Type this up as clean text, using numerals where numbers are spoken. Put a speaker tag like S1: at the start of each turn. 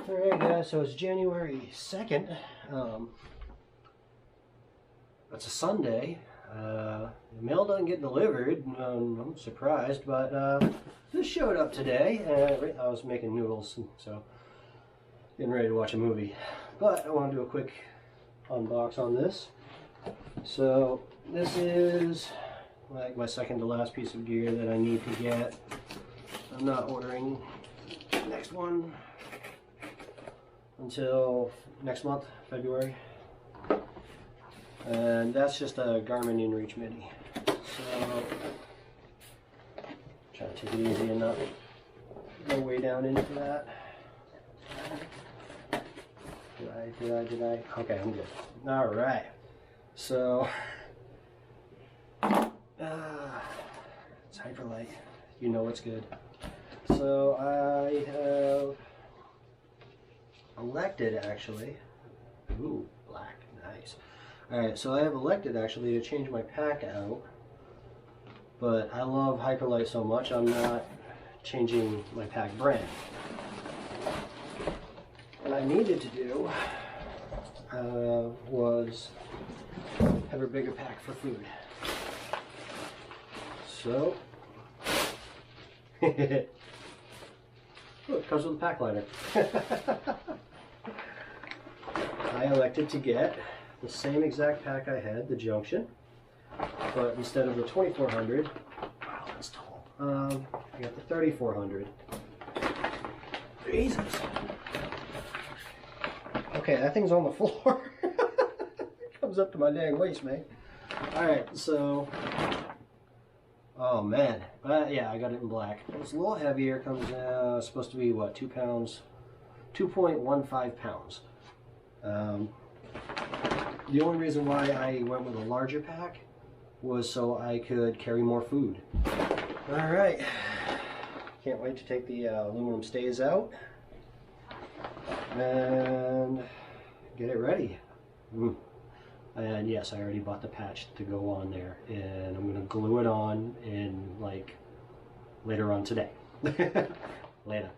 S1: Alright guys, so it's January 2nd. It's a Sunday. The mail doesn't get delivered. I'm surprised, but this showed up today. I was making noodles, so getting ready to watch a movie. But I want to do a quick unbox on this. So this is like my second to last piece of gear that I need to get. I'm not ordering the next one until next month, February. And that's just a Garmin InReach Mini. So, try to take it easy and not go way down into that. Did I? Okay, I'm good. Alright. So, it's Hyperlite. You know it's good. So, I have elected actually. Ooh, black, nice. Alright, so I have elected actually to change my pack out, but I love Hyperlite so much I'm not changing my pack brand. What I needed to do was have a bigger pack for food. So, look, it comes with a pack liner. I elected to get the same exact pack I had, the Junction, but instead of the 2400, wow, that's tall, I got the 3400. Jesus. Okay, that thing's on the floor. It comes up to my dang waist, man. Alright, so, oh man, yeah, I got it in black. It's a little heavier, comes supposed to be, what, 2 pounds, 2.15 pounds. The only reason why I went with a larger pack was so I could carry more food. Alright, can't wait to take the aluminum stays out and get it ready. And yes, I already bought the patch to go on there, and I'm going to glue it on in like later on today. Later.